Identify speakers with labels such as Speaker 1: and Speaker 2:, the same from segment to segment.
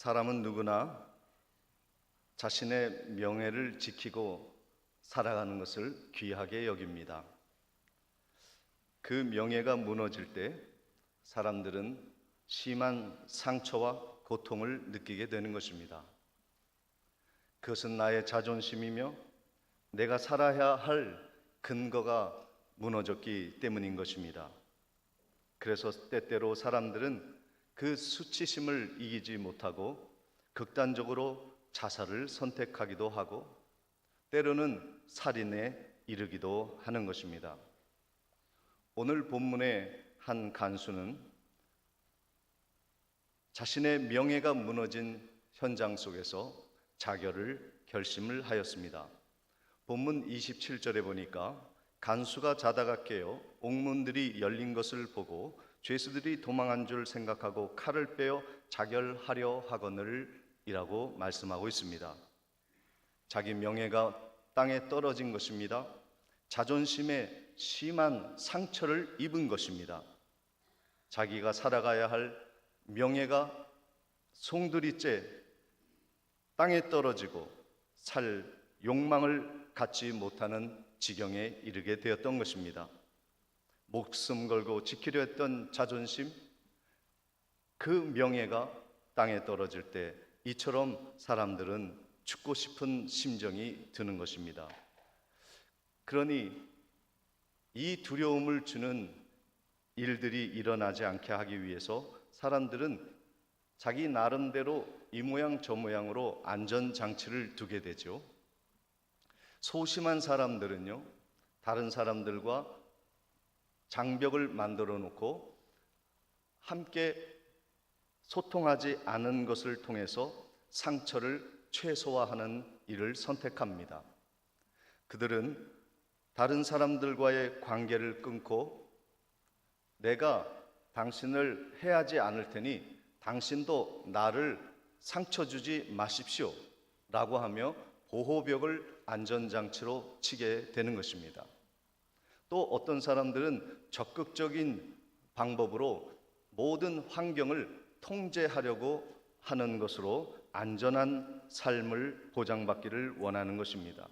Speaker 1: 사람은 누구나 자신의 명예를 지키고 살아가는 것을 귀하게 여깁니다. 그 명예가 무너질 때 사람들은 심한 상처와 고통을 느끼게 되는 것입니다. 그것은 나의 자존심이며 내가 살아야 할 근거가 무너졌기 때문인 것입니다. 그래서 때때로 사람들은 그 수치심을 이기지 못하고 극단적으로 자살을 선택하기도 하고 때로는 살인에 이르기도 하는 것입니다. 오늘 본문의 한 간수는 자신의 명예가 무너진 현장 속에서 자결을 결심을 하였습니다. 본문 27절에 보니까 간수가 자다가 깨어 옥문들이 열린 것을 보고 죄수들이 도망한 줄 생각하고 칼을 빼어 자결하려 하거늘 이라고 말씀하고 있습니다. 자기 명예가 땅에 떨어진 것입니다. 자존심에 심한 상처를 입은 것입니다. 자기가 살아가야 할 명예가 송두리째 땅에 떨어지고 살 욕망을 갖지 못하는 지경에 이르게 되었던 것입니다. 목숨 걸고 지키려 했던 자존심, 그 명예가 땅에 떨어질 때 이처럼 사람들은 죽고 싶은 심정이 드는 것입니다. 그러니 이 두려움을 주는 일들이 일어나지 않게 하기 위해서 사람들은 자기 나름대로 이 모양 저 모양으로 안전장치를 두게 되죠. 소심한 사람들은요, 다른 사람들과 장벽을 만들어 놓고 함께 소통하지 않은 것을 통해서 상처를 최소화하는 일을 선택합니다. 그들은 다른 사람들과의 관계를 끊고 내가 당신을 해하지 않을 테니 당신도 나를 상처 주지 마십시오 라고 하며 보호벽을 안전장치로 치게 되는 것입니다. 또 어떤 사람들은 적극적인 방법으로 모든 환경을 통제하려고 하는 것으로 안전한 삶을 보장받기를 원하는 것입니다.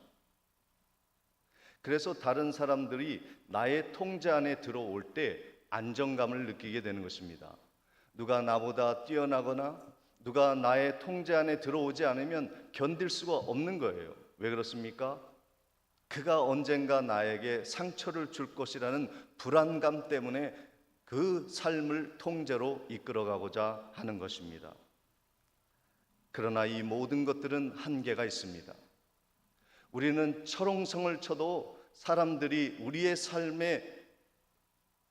Speaker 1: 그래서 다른 사람들이 나의 통제 안에 들어올 때 안정감을 느끼게 되는 것입니다. 누가 나보다 뛰어나거나 누가 나의 통제 안에 들어오지 않으면 견딜 수가 없는 거예요. 왜 그렇습니까? 그가 언젠가 나에게 상처를 줄 것이라는 불안감 때문에 그 삶을 통제로 이끌어가고자 하는 것입니다. 그러나 이 모든 것들은 한계가 있습니다. 우리는 철옹성을 쳐도 사람들이 우리의 삶에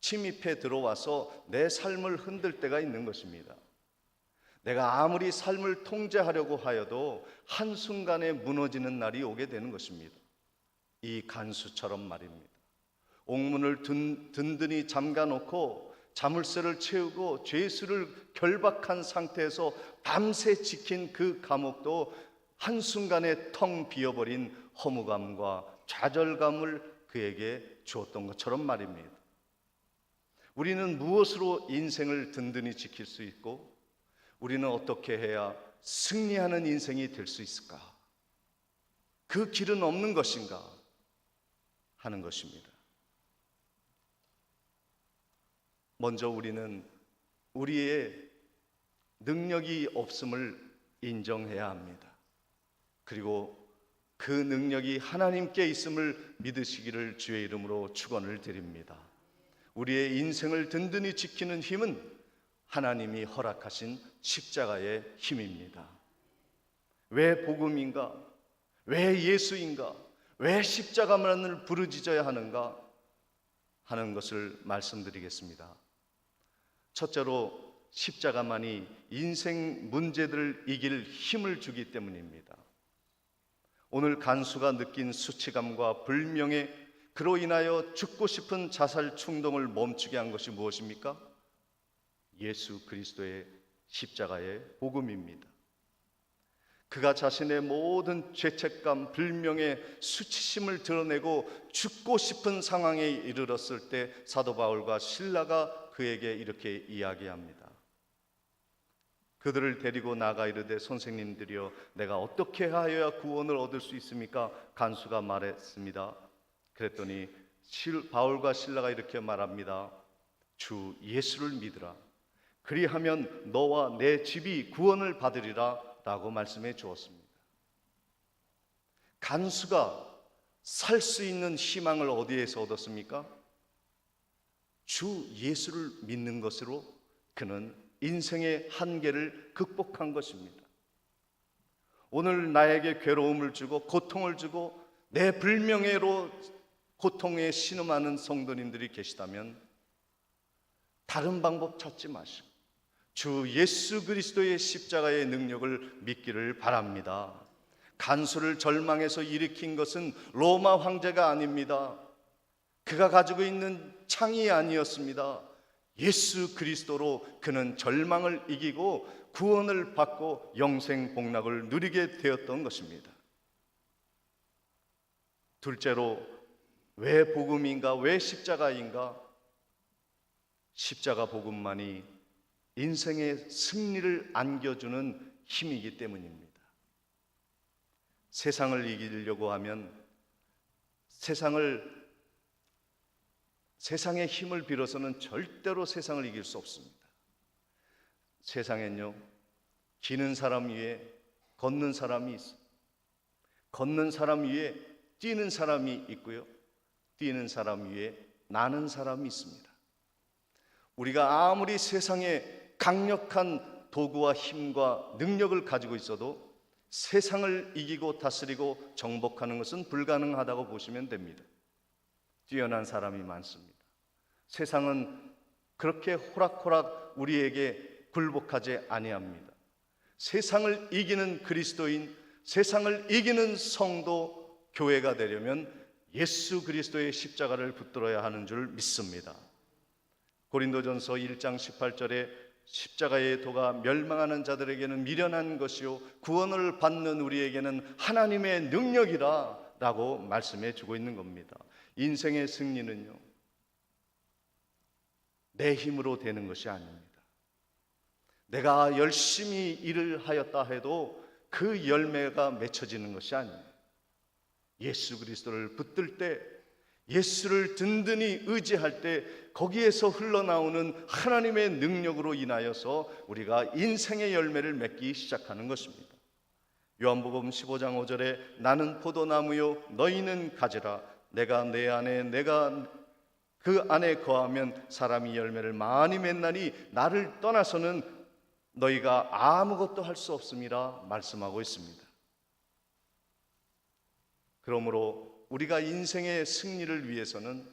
Speaker 1: 침입해 들어와서 내 삶을 흔들 때가 있는 것입니다. 내가 아무리 삶을 통제하려고 하여도 한순간에 무너지는 날이 오게 되는 것입니다. 이 간수처럼 말입니다. 옥문을 든든히 잠가놓고 자물쇠를 채우고 죄수를 결박한 상태에서 밤새 지킨 그 감옥도 한순간에 텅 비어버린 허무감과 좌절감을 그에게 주었던 것처럼 말입니다. 우리는 무엇으로 인생을 든든히 지킬 수 있고 우리는 어떻게 해야 승리하는 인생이 될 수 있을까? 그 길은 없는 것인가 하는 것입니다. 먼저 우리는 우리의 능력이 없음을 인정해야 합니다. 그리고 그 능력이 하나님께 있음을 믿으시기를 주의 이름으로 축원을 드립니다. 우리의 인생을 든든히 지키는 힘은 하나님이 허락하신 십자가의 힘입니다. 왜 복음인가? 왜 예수인가? 왜 십자가만을 부르짖어야 하는가? 하는 것을 말씀드리겠습니다. 첫째로 십자가만이 인생 문제들을 이길 힘을 주기 때문입니다. 오늘 간수가 느낀 수치감과 불명예, 그로 인하여 죽고 싶은 자살 충동을 멈추게 한 것이 무엇입니까? 예수 그리스도의 십자가의 복음입니다. 그가 자신의 모든 죄책감, 불명예, 수치심을 드러내고 죽고 싶은 상황에 이르렀을 때 사도 바울과 실라가 그에게 이렇게 이야기합니다. 그들을 데리고 나가 이르되 선생님들이여 내가 어떻게 하여야 구원을 얻을 수 있습니까? 간수가 말했습니다. 그랬더니 바울과 실라가 이렇게 말합니다. 주 예수를 믿으라. 그리하면 너와 내 집이 구원을 받으리라 라고 말씀해 주었습니다. 간수가 살 수 있는 희망을 어디에서 얻었습니까? 주 예수를 믿는 것으로 그는 인생의 한계를 극복한 것입니다. 오늘 나에게 괴로움을 주고 고통을 주고 내 불명예로 고통에 신음하는 성도님들이 계시다면 다른 방법 찾지 마시고 주 예수 그리스도의 십자가의 능력을 믿기를 바랍니다. 간수를 절망해서 일으킨 것은 로마 황제가 아닙니다. 그가 가지고 있는 창이 아니었습니다. 예수 그리스도로 그는 절망을 이기고 구원을 받고 영생 복락을 누리게 되었던 것입니다. 둘째로 왜 복음인가? 왜 십자가인가? 십자가 복음만이 인생의 승리를 안겨주는 힘이기 때문입니다. 세상을 이기려고 하면 세상의 힘을 빌어서는 절대로 세상을 이길 수 없습니다. 세상엔요, 기는 사람 위에 걷는 사람이 있어요. 걷는 사람 위에 뛰는 사람이 있고요, 뛰는 사람 위에 나는 사람이 있습니다. 우리가 아무리 세상에 강력한 도구와 힘과 능력을 가지고 있어도 세상을 이기고 다스리고 정복하는 것은 불가능하다고 보시면 됩니다. 뛰어난 사람이 많습니다. 세상은 그렇게 호락호락 우리에게 굴복하지 아니합니다. 세상을 이기는 그리스도인, 세상을 이기는 성도, 교회가 되려면 예수 그리스도의 십자가를 붙들어야 하는 줄 믿습니다. 고린도전서 1장 18절에 십자가의 도가 멸망하는 자들에게는 미련한 것이요 구원을 받는 우리에게는 하나님의 능력이라 라고 말씀해 주고 있는 겁니다. 인생의 승리는요, 내 힘으로 되는 것이 아닙니다. 내가 열심히 일을 하였다 해도 그 열매가 맺혀지는 것이 아닙니다. 예수 그리스도를 붙들 때, 예수를 든든히 의지할 때 거기에서 흘러나오는 하나님의 능력으로 인하여서 우리가 인생의 열매를 맺기 시작하는 것입니다. 요한복음 15장 5절에 나는 포도나무요 너희는 가지라. 내가 내 안에 내가 그 안에 거하면 사람이 열매를 많이 맺나니 나를 떠나서는 너희가 아무것도 할 수 없음이라 말씀하고 있습니다. 그러므로 우리가 인생의 승리를 위해서는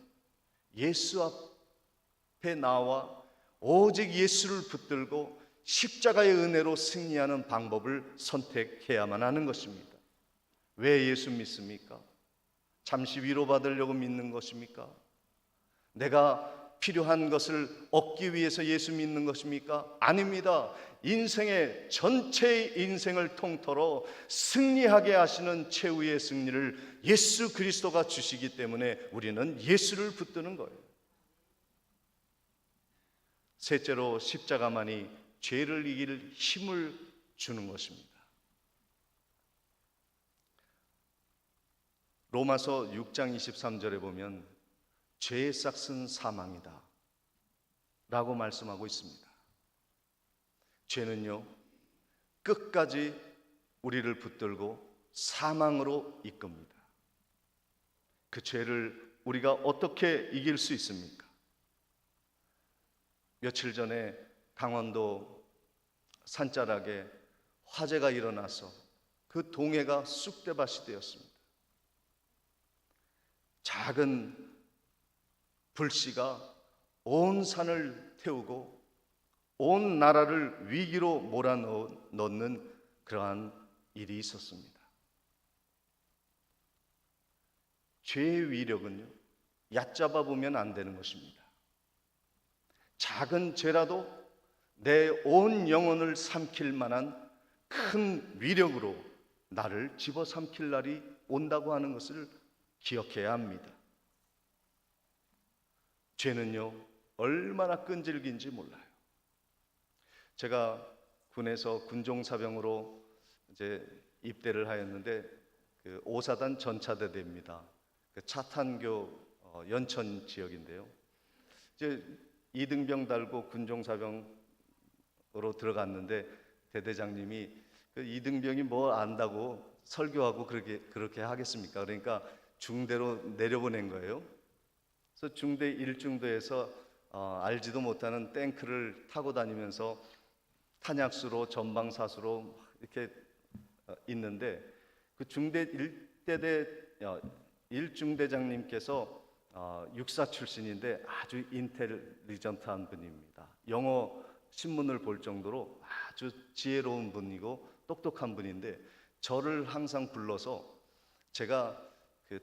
Speaker 1: 예수 앞에 나와 오직 예수를 붙들고 십자가의 은혜로 승리하는 방법을 선택해야만 하는 것입니다. 왜 예수 믿습니까? 잠시 위로받으려고 믿는 것입니까? 내가 필요한 것을 얻기 위해서 예수 믿는 것입니까? 아닙니다. 인생의 전체의 인생을 통틀어 승리하게 하시는 최후의 승리를 예수 그리스도가 주시기 때문에 우리는 예수를 붙드는 거예요. 셋째로 십자가만이 죄를 이길 힘을 주는 것입니다. 로마서 6장 23절에 보면 죄의 싹은 사망이다 라고 말씀하고 있습니다. 죄는요, 끝까지 우리를 붙들고 사망으로 이끕니다. 그 죄를 우리가 어떻게 이길 수 있습니까? 며칠 전에 강원도 산자락에 화재가 일어나서 그 동해가 쑥대밭이 되었습니다. 작은 불씨가 온 산을 태우고 온 나라를 위기로 몰아넣는 그러한 일이 있었습니다. 죄의 위력은요, 얕잡아 보면 안 되는 것입니다. 작은 죄라도 내 온 영혼을 삼킬 만한 큰 위력으로 나를 집어삼킬 날이 온다고 하는 것을 기억해야 합니다. 죄는요, 얼마나 끈질긴지 몰라요. 제가 군에서 군종사병으로 이제 입대를 하였는데 그 5사단 전차대대입니다. 그 차탄교 연천 지역인데요. 이제 이등병 달고 군종사병으로 들어갔는데 대대장님이 그 이등병이 뭐 안다고 설교하고 그렇게 하겠습니까? 그러니까 중대로 내려보낸 거예요. 그래서 중대 1중대에서 알지도 못하는 탱크를 타고 다니면서 탄약수로 전방사수로 이렇게 있는데 그 중대 1중대장님께서 육사 출신인데 아주 인텔리전트한 분입니다. 영어 신문을 볼 정도로 아주 지혜로운 분이고 똑똑한 분인데 저를 항상 불러서 제가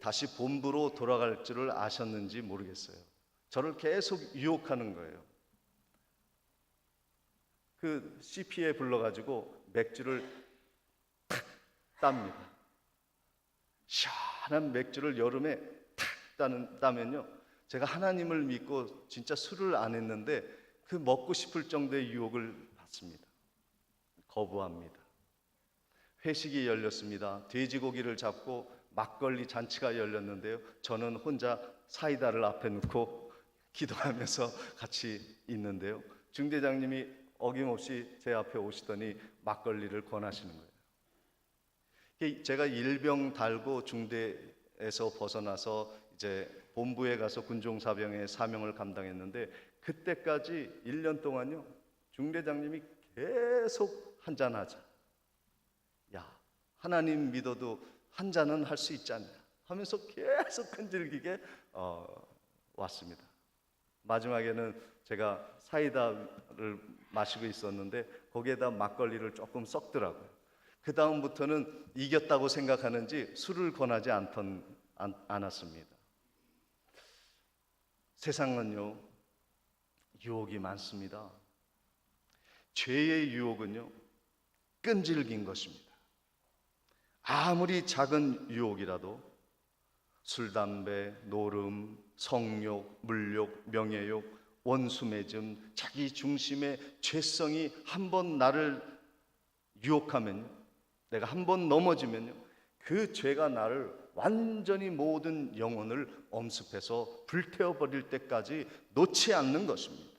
Speaker 1: 다시 본부로 돌아갈 줄을 아셨는지 모르겠어요. 저를 계속 유혹하는 거예요. 그 CP에 불러가지고 맥주를 탁 땁니다. 시원한 맥주를 여름에 탁 따면요, 제가 하나님을 믿고 진짜 술을 안 했는데 그 먹고 싶을 정도의 유혹을 받습니다. 거부합니다. 회식이 열렸습니다. 돼지고기를 잡고 막걸리 잔치가 열렸는데요, 저는 혼자 사이다를 앞에 놓고 기도하면서 같이 있는데요, 중대장님이 어김없이 제 앞에 오시더니 막걸리를 권하시는 거예요. 제가 일병 달고 중대에서 벗어나서 이제 본부에 가서 군종사병의 사명을 감당했는데 그때까지 1년 동안요, 중대장님이 계속 한잔하자, 야 하나님 믿어도 한 잔은 할 수 있지 않냐 하면서 계속 끈질기게 왔습니다. 마지막에는 제가 사이다를 마시고 있었는데 거기에다 막걸리를 조금 섞더라고요. 그 다음부터는 이겼다고 생각하는지 술을 권하지 않았습니다. 세상은요, 유혹이 많습니다. 죄의 유혹은요, 끈질긴 것입니다. 아무리 작은 유혹이라도 술, 담배, 노름, 성욕, 물욕, 명예욕, 원수매즘, 자기 중심의 죄성이 한번 나를 유혹하면, 내가 한번 넘어지면요, 그 죄가 나를 완전히 모든 영혼을 엄습해서 불태워버릴 때까지 놓지 않는 것입니다.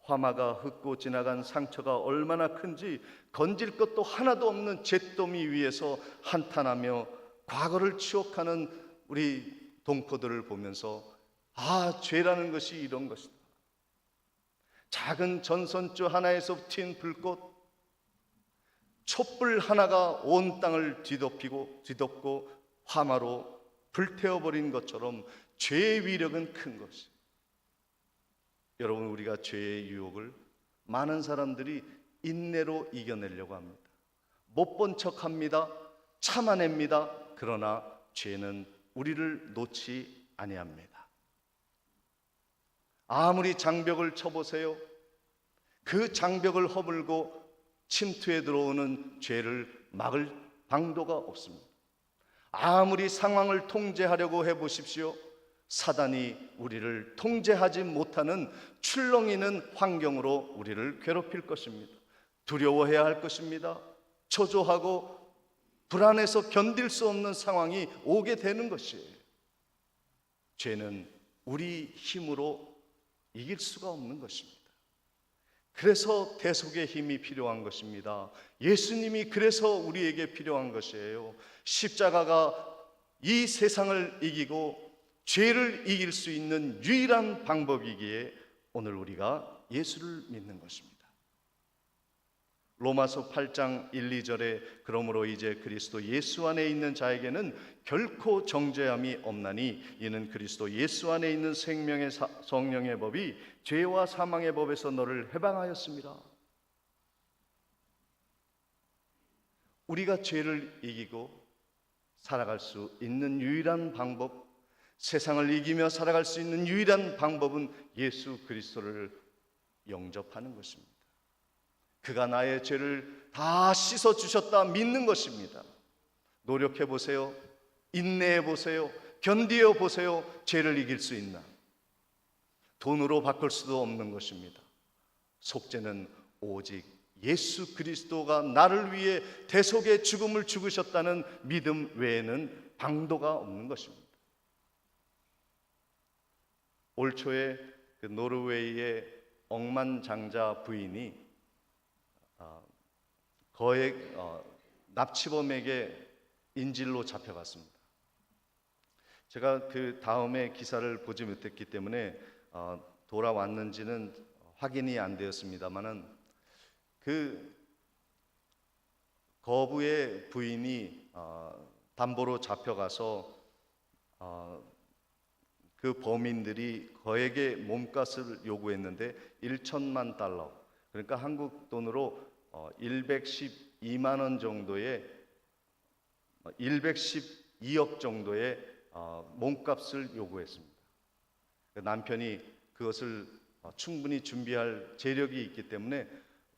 Speaker 1: 화마가 흙고 지나간 상처가 얼마나 큰지 건질 것도 하나도 없는 잿더미 위에서 한탄하며 과거를 추억하는 우리 동포들을 보면서 죄라는 것이 이런 것이다. 작은 전선주 하나에서 튄 불꽃, 촛불 하나가 온 땅을 뒤덮고 화마로 불태워버린 것처럼 죄의 위력은 큰 것이. 여러분, 우리가 죄의 유혹을 많은 사람들이 인내로 이겨내려고 합니다. 못 본 척합니다. 참아냅니다. 그러나 죄는 우리를 놓지 아니합니다. 아무리 장벽을 쳐보세요, 그 장벽을 허물고 침투해 들어오는 죄를 막을 방도가 없습니다. 아무리 상황을 통제하려고 해보십시오, 사단이 우리를 통제하지 못하는 출렁이는 환경으로 우리를 괴롭힐 것입니다. 두려워해야 할 것입니다. 초조하고 불안해서 견딜 수 없는 상황이 오게 되는 것이에요. 죄는 우리 힘으로 이길 수가 없는 것입니다. 그래서 대속의 힘이 필요한 것입니다. 예수님이 그래서 우리에게 필요한 것이에요. 십자가가 이 세상을 이기고 죄를 이길 수 있는 유일한 방법이기에 오늘 우리가 예수를 믿는 것입니다. 로마서 8장 1, 2절에 그러므로 이제 그리스도 예수 안에 있는 자에게는 결코 정죄함이 없나니 이는 그리스도 예수 안에 있는 생명의 성령의 법이 죄와 사망의 법에서 너를 해방하였습니다. 우리가 죄를 이기고 살아갈 수 있는 유일한 방법, 세상을 이기며 살아갈 수 있는 유일한 방법은 예수 그리스도를 영접하는 것입니다. 그가 나의 죄를 다 씻어주셨다 믿는 것입니다. 노력해 보세요. 인내해 보세요. 견디어 보세요. 죄를 이길 수 있나? 돈으로 바꿀 수도 없는 것입니다. 속죄는 오직 예수 그리스도가 나를 위해 대속의 죽음을 죽으셨다는 믿음 외에는 방도가 없는 것입니다. 올 초에 그 노르웨이의 억만장자 부인이 납치범에게 인질로 잡혀갔습니다. 제가 그 다음에 기사를 보지 못했기 때문에 돌아왔는지는 확인이 안 되었습니다만은 그 거부의 부인이 담보로 잡혀가서 그 범인들이 거액의 몸값을 요구했는데 1천만 달러, 그러니까 한국 돈으로 112만 원 정도의 112억 정도의 몸값을 요구했습니다. 남편이 그것을 충분히 준비할 재력이 있기 때문에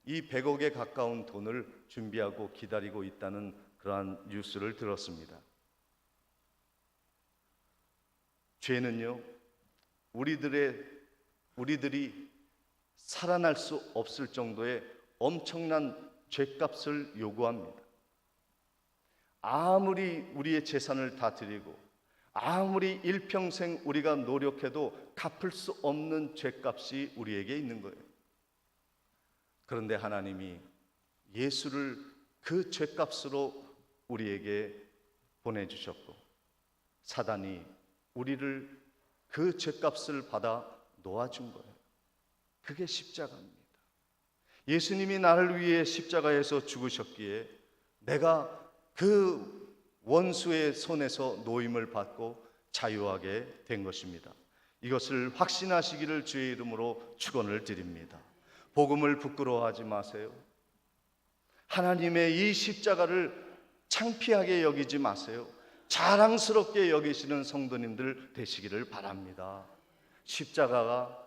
Speaker 1: 이 100억에 가까운 돈을 준비하고 기다리고 있다는 그러한 뉴스를 들었습니다. 죄는요, 우리들이 살아날 수 없을 정도의 엄청난 죄값을 요구합니다. 아무리 우리의 재산을 다 드리고 아무리 일평생 우리가 노력해도 갚을 수 없는 죄값이 우리에게 있는 거예요. 그런데 하나님이 예수를 그 죄값으로 우리에게 보내주셨고, 사단이 우리를 그 죄값을 받아 놓아준 거예요. 그게 십자가입니다. 예수님이 나를 위해 십자가에서 죽으셨기에 내가 그 원수의 손에서 노임을 받고 자유하게 된 것입니다. 이것을 확신하시기를 주의 이름으로 축원을 드립니다. 복음을 부끄러워하지 마세요. 하나님의 이 십자가를 창피하게 여기지 마세요. 자랑스럽게 여기시는 성도님들 되시기를 바랍니다. 십자가가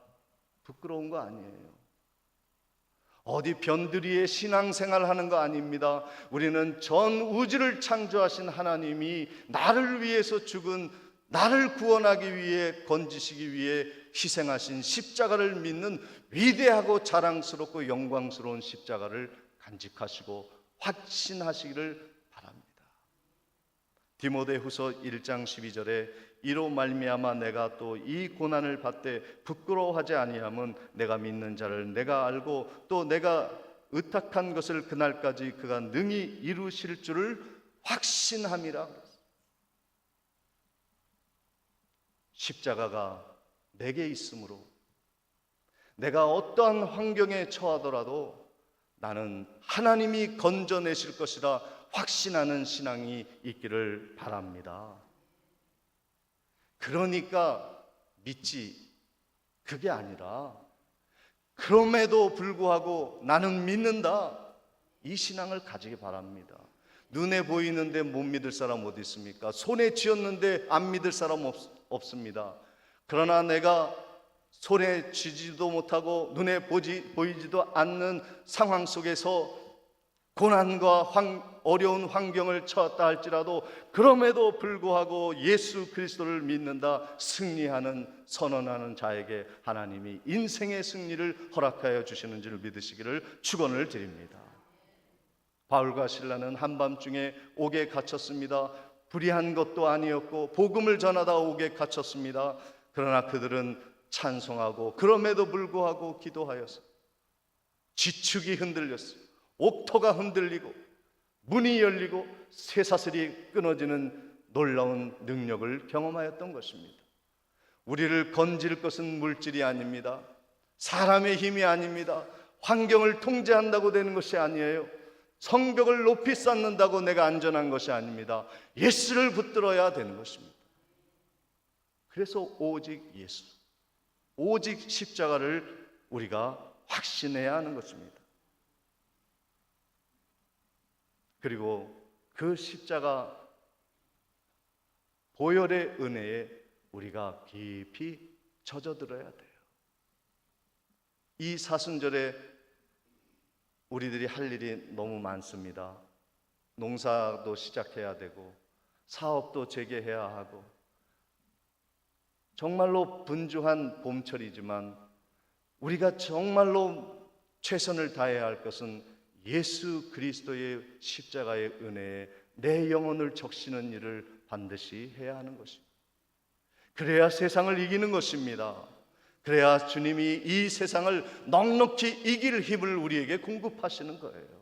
Speaker 1: 부끄러운 거 아니에요. 어디 변두리에 신앙생활 하는 거 아닙니다. 우리는 전 우주를 창조하신 하나님이 나를 위해서 죽은, 나를 구원하기 위해, 건지시기 위해 희생하신 십자가를 믿는 위대하고 자랑스럽고 영광스러운 십자가를 간직하시고 확신하시기를 바랍니다. 디모데후서 1장 12절에 이로 말미암아 내가 또 이 고난을 받되 부끄러워하지 아니함은 내가 믿는 자를 내가 알고 또 내가 의탁한 것을 그날까지 그가 능히 이루실 줄을 확신함이라. 십자가가 내게 있으므로 내가 어떠한 환경에 처하더라도 나는 하나님이 건져내실 것이라 확신하는 신앙이 있기를 바랍니다. 그러니까 믿지, 그게 아니라 그럼에도 불구하고 나는 믿는다, 이 신앙을 가지기 바랍니다. 눈에 보이는데 못 믿을 사람 어디 있습니까? 손에 쥐었는데 안 믿을 사람 없습니다. 그러나 내가 손에 쥐지도 못하고 눈에 보이지도 않는 상황 속에서 고난과 어려운 환경을 처했다 할지라도 그럼에도 불구하고 예수 그리스도를 믿는다, 승리하는, 선언하는 자에게 하나님이 인생의 승리를 허락하여 주시는 줄 믿으시기를 축원을 드립니다. 바울과 실라는 한밤중에 옥에 갇혔습니다. 불의한 것도 아니었고 복음을 전하다 옥에 갇혔습니다. 그러나 그들은 찬송하고 그럼에도 불구하고 기도하여서 지축이 흔들렸어요. 옥토가 흔들리고 문이 열리고 쇠사슬이 끊어지는 놀라운 능력을 경험하였던 것입니다. 우리를 건질 것은 물질이 아닙니다. 사람의 힘이 아닙니다. 환경을 통제한다고 되는 것이 아니에요. 성벽을 높이 쌓는다고 내가 안전한 것이 아닙니다. 예수를 붙들어야 되는 것입니다. 그래서 오직 예수, 오직 십자가를 우리가 확신해야 하는 것입니다. 그리고 그 십자가 보혈의 은혜에 우리가 깊이 젖어들어야 돼요. 이 사순절에 우리들이 할 일이 너무 많습니다. 농사도 시작해야 되고 사업도 재개해야 하고 정말로 분주한 봄철이지만 우리가 정말로 최선을 다해야 할 것은 예수 그리스도의 십자가의 은혜에 내 영혼을 적시는 일을 반드시 해야 하는 것입니다. 그래야 세상을 이기는 것입니다. 그래야 주님이 이 세상을 넉넉히 이길 힘을 우리에게 공급하시는 거예요.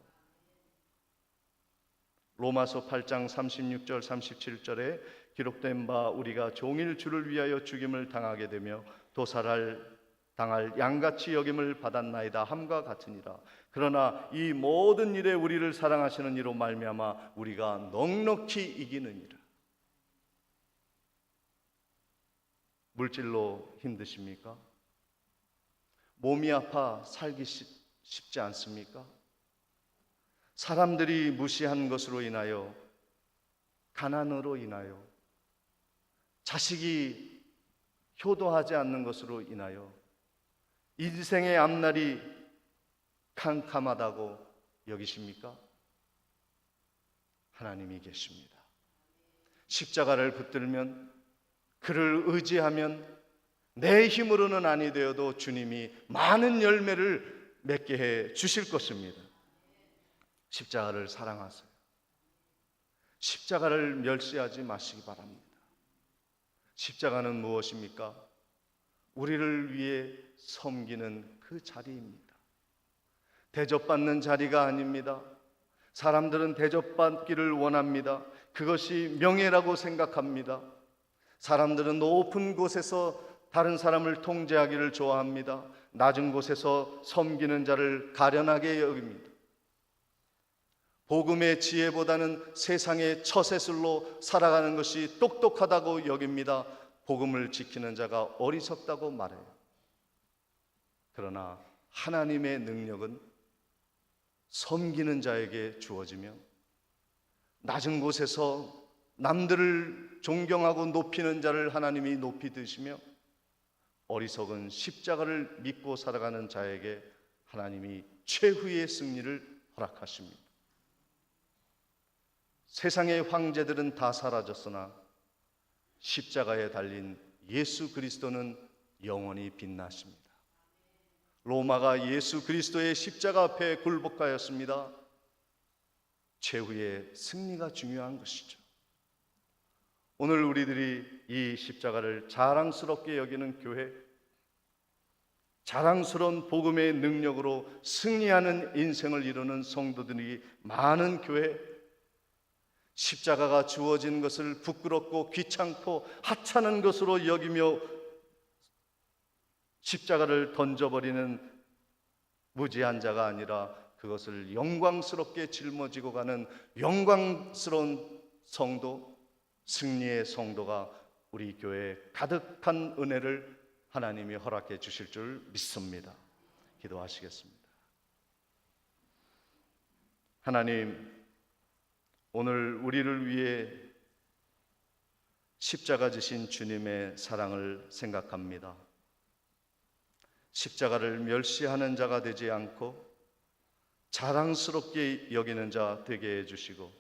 Speaker 1: 로마서 8장 36절 37절에 기록된 바 우리가 종일 주를 위하여 죽임을 당하게 되며 도살을 당할 양같이 여김을 받았나이다 함과 같으니라. 그러나 이 모든 일에 우리를 사랑하시는 이로 말미암아 우리가 넉넉히 이기느니라. 물질로 힘드십니까? 몸이 아파 살기 쉽지 않습니까? 사람들이 무시한 것으로 인하여, 가난으로 인하여, 자식이 효도하지 않는 것으로 인하여 인생의 앞날이 캄캄하다고 여기십니까? 하나님이 계십니다. 십자가를 붙들면, 그를 의지하면 내 힘으로는 아니 되어도 주님이 많은 열매를 맺게 해 주실 것입니다. 십자가를 사랑하세요. 십자가를 멸시하지 마시기 바랍니다. 십자가는 무엇입니까? 우리를 위해 섬기는 그 자리입니다. 대접받는 자리가 아닙니다. 사람들은 대접받기를 원합니다. 그것이 명예라고 생각합니다. 사람들은 높은 곳에서 다른 사람을 통제하기를 좋아합니다. 낮은 곳에서 섬기는 자를 가련하게 여깁니다. 복음의 지혜보다는 세상의 처세술로 살아가는 것이 똑똑하다고 여깁니다. 복음을 지키는 자가 어리석다고 말해요. 그러나 하나님의 능력은 섬기는 자에게 주어지며, 낮은 곳에서 남들을 존경하고 높이는 자를 하나님이 높이 드시며, 어리석은 십자가를 믿고 살아가는 자에게 하나님이 최후의 승리를 허락하십니다. 세상의 황제들은 다 사라졌으나 십자가에 달린 예수 그리스도는 영원히 빛나십니다. 로마가 예수 그리스도의 십자가 앞에 굴복하였습니다. 최후의 승리가 중요한 것이죠. 오늘 우리들이 이 십자가를 자랑스럽게 여기는 교회, 자랑스러운 복음의 능력으로 승리하는 인생을 이루는 성도들이 많은 교회, 십자가가 주어진 것을 부끄럽고 귀찮고 하찮은 것으로 여기며 십자가를 던져버리는 무지한 자가 아니라 그것을 영광스럽게 짊어지고 가는 영광스러운 성도, 승리의 성도가 우리 교회에 가득한 은혜를 하나님이 허락해 주실 줄 믿습니다. 기도하시겠습니다. 하나님, 오늘 우리를 위해 십자가 지신 주님의 사랑을 생각합니다. 십자가를 멸시하는 자가 되지 않고 자랑스럽게 여기는 자 되게 해주시고,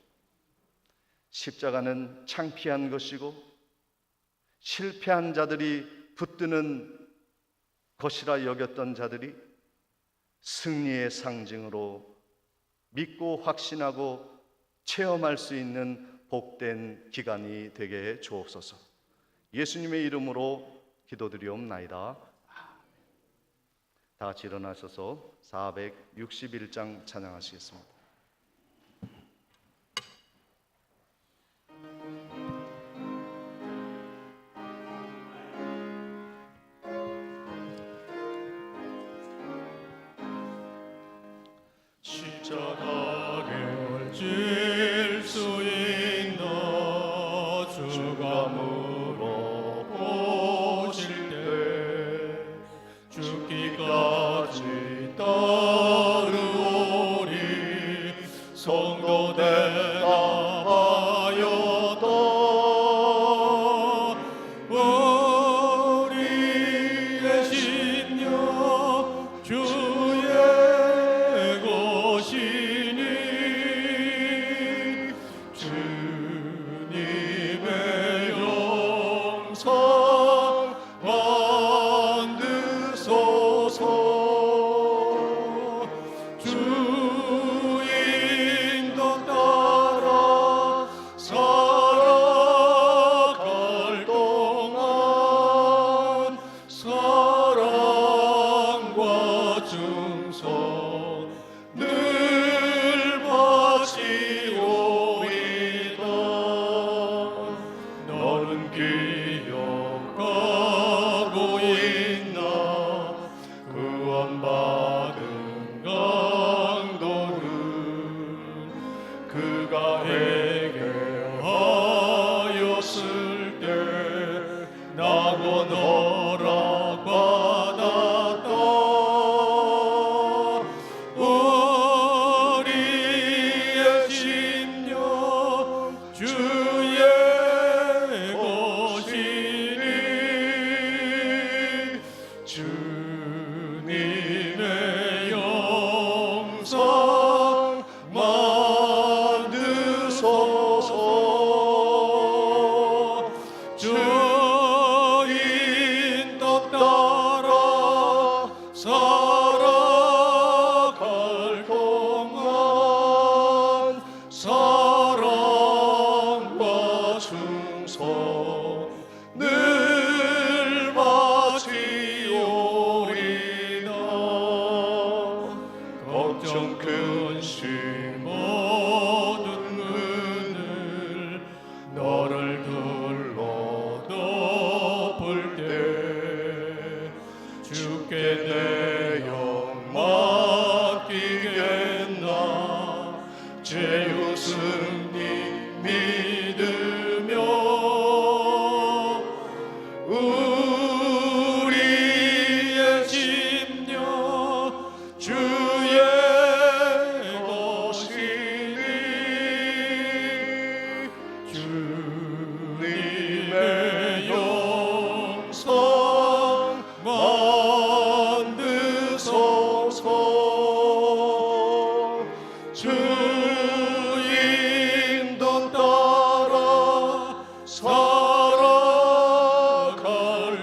Speaker 1: 십자가는 창피한 것이고 실패한 자들이 붙드는 것이라 여겼던 자들이 승리의 상징으로 믿고 확신하고 체험할 수 있는 복된 기간이 되게 해 주옵소서. 예수님의 이름으로 기도드리옵나이다. 다 같이 일어나셔서 461장 찬양하시겠습니다.
Speaker 2: 십자가를 질 수 있는 주가 물어보실 때 죽기까지 따르오리. 성도들 나하여도 우리의 심령 주의 것이니 주님의 영상 만드소서. 주님의 그가 회개하였을 때 나고 너라 받았다. 우리의 심령 주의 것이니 주님의 영상 만드소서. 주인 것 따라 살아갈 동안 사랑과 충성 늘 바치오리다. 걱정 근심 모든 문을 너를 둘러 덮을 때 주께 내 영 맡기겠나. 제우 승리 믿으며 우리의 심령 주의 것이니 주님의 영상 만드소서. 주인도 따라 살아갈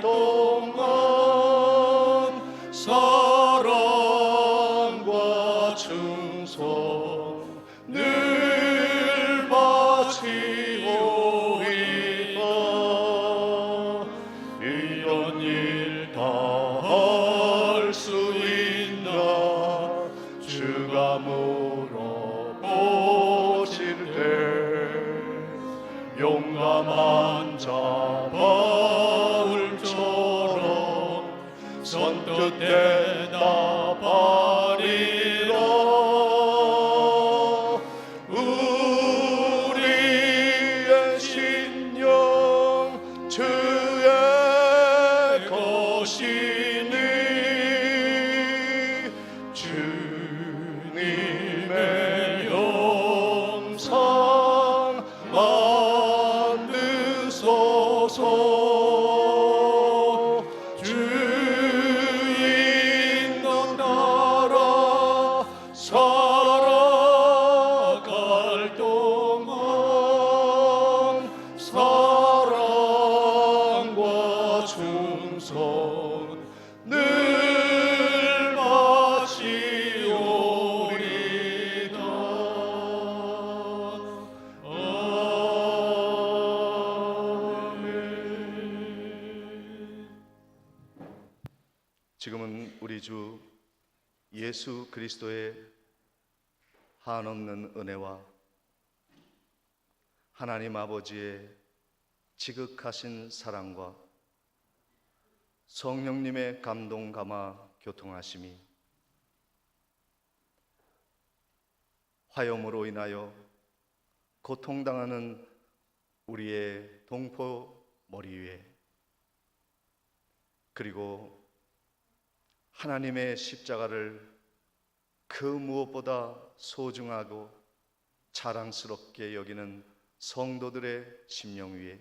Speaker 2: 동안 사랑과 충성 늘 바치오리다. 이런 일 다 할 수 있나. 주가 물어보실 때 용감한 자 바울처럼 선뜻 대답하리라. 우리의 심령 주의 것이니 주님의 영상 만드소서. 주인도 따라 살아갈 동안 사랑과 충성 늘 바치오리다. 아멘.
Speaker 1: 지금은 우리 주 예수 그리스도의 한없는 은혜와 하나님 아버지의 지극하신 사랑과 성령님의 감동 감화 교통하심이 화염으로 인하여 고통당하는 우리의 동포 머리 위에, 그리고 하나님의 십자가를 그 무엇보다 소중하고 자랑스럽게 여기는 성도들의 심령 위에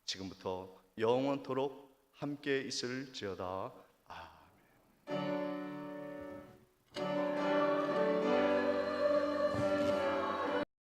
Speaker 1: 지금부터 영원토록 함께 있을지어다.